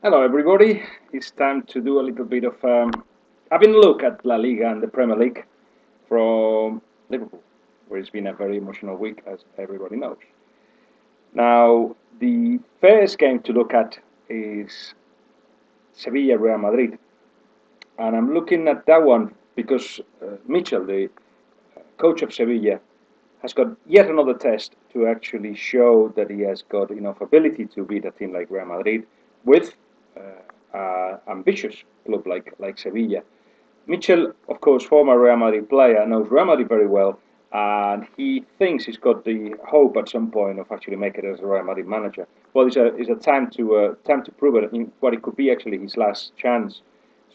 Hello, everybody. It's time to do a little bit of having a look at La Liga and the Premier League from Liverpool, where it's been a very emotional week, as everybody knows. Now, the first game to look at is Sevilla Real Madrid, and I'm looking at that one because Mitchell, the coach of Sevilla, has got yet another test to actually show that he has got enough ability to beat a team like Real Madrid with ambitious club like Sevilla. Mitchell, of course, former Real Madrid player, knows Real Madrid very well, and he thinks he's got the hope at some point of actually making it as a Real Madrid manager. Well, it's a time to prove it. In what it could be actually his last chance.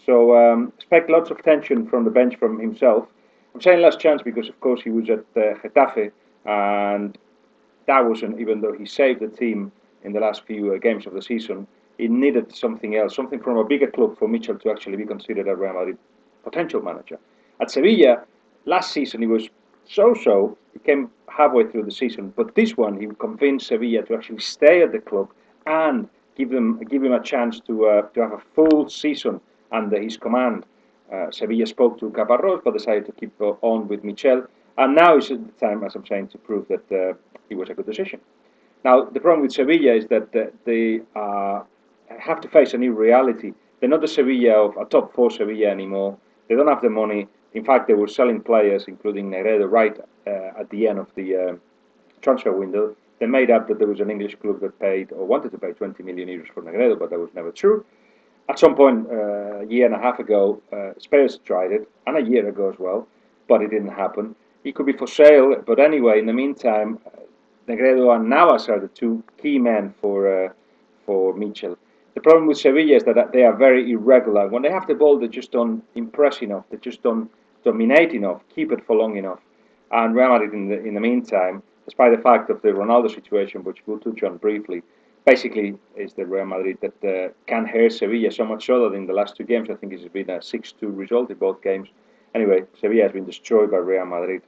So expect lots of tension from the bench from himself. I'm saying last chance because, of course, he was at Getafe, and that wasn't, even though he saved the team in the last few games of the season, he needed something else, something from a bigger club for Mitchell to actually be considered a Real Madrid potential manager. At Sevilla, last season he was so-so. He came halfway through the season, but this one he convinced Sevilla to actually stay at the club and give him a chance to have a full season under his command. Sevilla spoke to Caparrós, but decided to keep on with Michel, and now is the time, as I'm saying, to prove that it was a good decision. Now, the problem with Sevilla is that they have to face a new reality. They're not the Sevilla of a top four Sevilla anymore. They don't have the money. In fact, they were selling players, including Negredo, right at the end of the transfer window. They made up that there was an English club that paid or wanted to pay 20 million euros for Negredo, but that was never true. At some point, a year and a half ago, Spurs tried it, and a year ago as well, but it didn't happen. He could be for sale, but anyway, in the meantime, Negredo and Navas are the two key men for Mitchell. The problem with Sevilla is that they are very irregular. When they have the ball, they just don't impress enough. They just don't dominate enough, keep it for long enough. And Real Madrid, in the meantime, despite the fact of the Ronaldo situation, which we'll touch on briefly, basically is the Real Madrid that can hurt Sevilla so much so that in the last two games, I think it's been a 6-2 result in both games. Anyway, Sevilla has been destroyed by Real Madrid.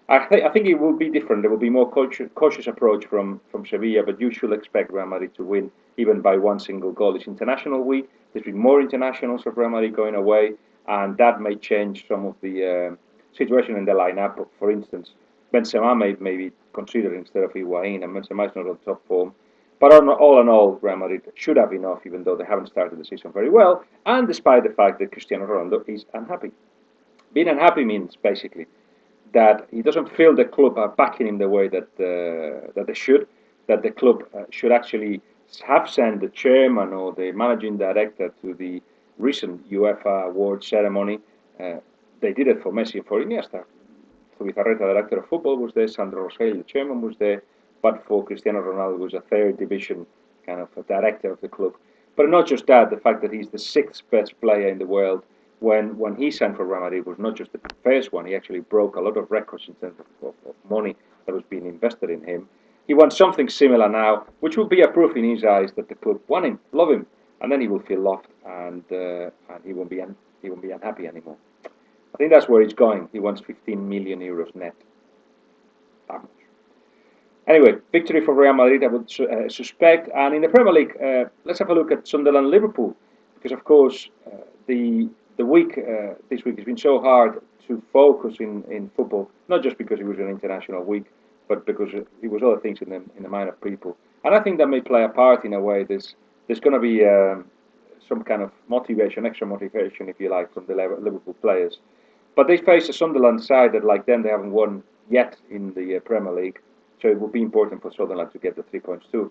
I think it will be different. There will be more cautious approach from Sevilla, but you should expect Real Madrid to win even by one single goal. It's international week. There's been more internationals of Real Madrid going away, and that may change some of the situation in the lineup. For instance, Benzema may be considered instead of Higuain, and Benzema is not on top form. But all in all, Real Madrid should have enough, even though they haven't started the season very well, and despite the fact that Cristiano Ronaldo is unhappy. Being unhappy means basically that he doesn't feel the club are backing him the way that they should. That the club should actually have sent the chairman or the managing director to the recent UEFA award ceremony. Uh, they did it for Messi and for Iniesta. Zubizarreta, the director of football, was there. Sandro Rosell, the chairman, was there. But for Cristiano Ronaldo, was a third division kind of a director of the club. But not just that, the fact that he's the sixth best player in the world when he signed for Real Madrid was not just the first one. He actually broke a lot of records in terms of money that was being invested in him. He wants something similar now, which will be a proof in his eyes that the club want him, love him, and then he will feel loved, and he won't be unhappy anymore. I think that's where he's going. He wants 15 million euros net. That much. Anyway, victory for Real Madrid, I would suspect. And in the Premier League, let's have a look at Sunderland Liverpool, because of course the week this week has been so hard to focus in football, not just because it was an international week, but because it was other things in the mind of people. And I think that may play a part in a way. There's going to be some kind of motivation, extra motivation, if you like, from the Liverpool players. But they face a Sunderland side that, like them, they haven't won yet in the Premier League. So it would be important for Sunderland to get the 3 points too.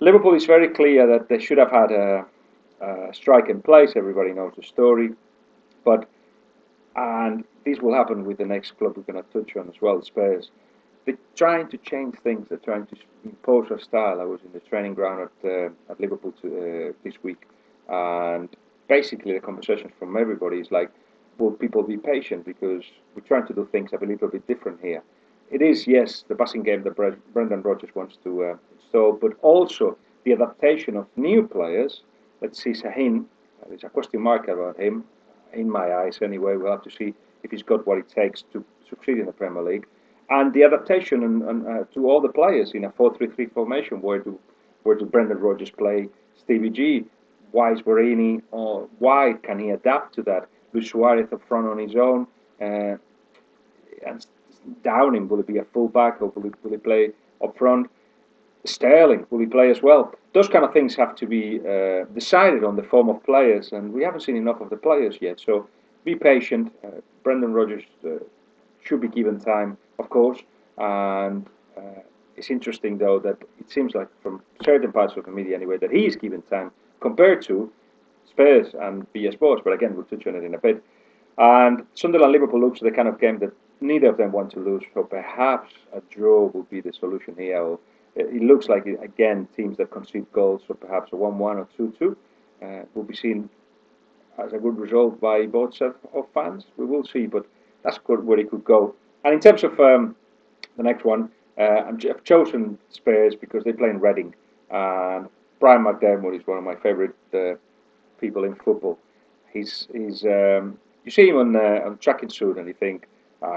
Liverpool is very clear that they should have had a strike in place. Everybody knows the story. But, and this will happen with the next club we're going to touch on as well, Spurs. They're trying to change things. They're trying to impose a style. I was in the training ground at Liverpool this week. And basically the conversations from everybody is like, will people be patient because we're trying to do things a little bit different here. It is, yes, the passing game that Brendan Rodgers wants to install, but also the adaptation of new players. Let's see Sahin. There's a question mark about him, in my eyes anyway. We'll have to see if he's got what it takes to succeed in the Premier League. And the adaptation to all the players in a 4-3-3 formation. Where do Brendan Rodgers play Stevie G? why is Borini, or why can he adapt to that? Luis Suarez up front on his own, uh, and Downing, will he be a fullback or will he play up front? Sterling, will he play as well? Those kind of things have to be decided on the form of players, and we haven't seen enough of the players yet. So be patient. Brendan Rodgers should be given time, of course, and it's interesting though that it seems like from certain parts of the media anyway that he is given time compared to Spurs and BS Sports. But again, we'll touch on it in a bit. And Sunderland Liverpool looks the kind of game that neither of them want to lose. So perhaps a draw would be the solution here. Or it looks like again teams that concede goals, so perhaps a 1-1 or 2-2 will be seen as a good result by both sets of fans. We will see, but that's good where it could go. And in terms of the next one, I've chosen Spurs because they play in Reading, and Brian McDermott is one of my favourite people in football. He's you see him on tracking suit and you think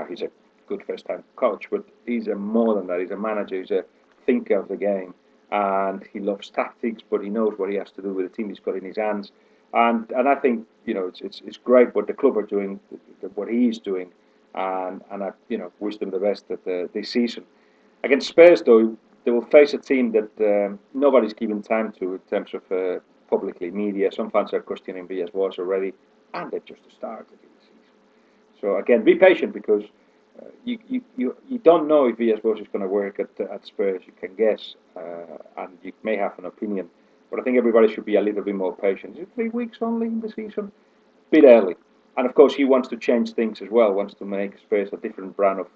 he's a good first time coach, but he's a more than that. He's a manager. He's a thinker of the game, and he loves tactics, but he knows what he has to do with the team he's got in his hands. And I think it's great what the club are doing, what he is doing, and I wish them the best at this season. Against Spurs, though, they will face a team that nobody's given time to in terms of publicly media. Some fans are questioning BS was already, and they've just started the season. So again, be patient because you don't know if VS Bush is going to work at Spurs. You can guess, and you may have an opinion, but I think everybody should be a little bit more patient. Is it 3 weeks only in the season? Bit early. And of course, he wants to change things as well. Wants to make Spurs a different brand of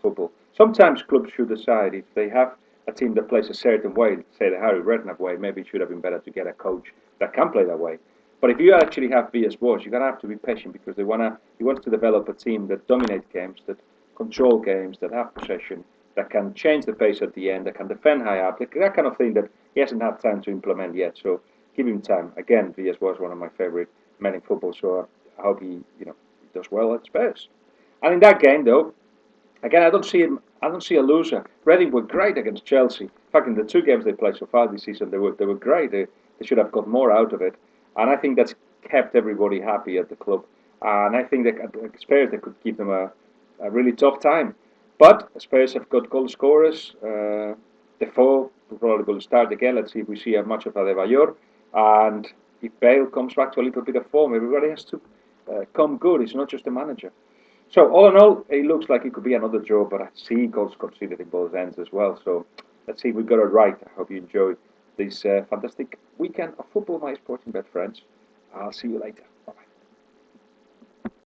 football. Sometimes clubs should decide if they have a team that plays a certain way, say the Harry Redknapp way. Maybe it should have been better to get a coach that can play that way. But if you actually have BS Boys, you're gonna have to be patient because he wants to develop a team that dominate games, that control games, that have possession, that can change the pace at the end, that can defend high up, that kind of thing that he hasn't had time to implement yet. So give him time. Again, VS was one of my favourite men in football, so I hope he does well at Spurs. And in that game, though, again, I don't see him. I don't see a loser. Reading were great against Chelsea. In fact, in the 2 games they played so far this season, they were great. They should have got more out of it, and I think that's kept everybody happy at the club. And I think that at Spurs they could give them a really tough time. But Spurs have got goal scorers. Defoe probably will start again. Let's see if we see a much of Adebayor. And if Bale comes back to a little bit of form, everybody has to come good. It's not just the manager. So all in all, it looks like it could be another draw, but I see goals conceded in both ends as well. So let's see if we got it right. I hope you enjoyed this fantastic weekend of football, my Sportingbet friends. I'll see you later. Bye.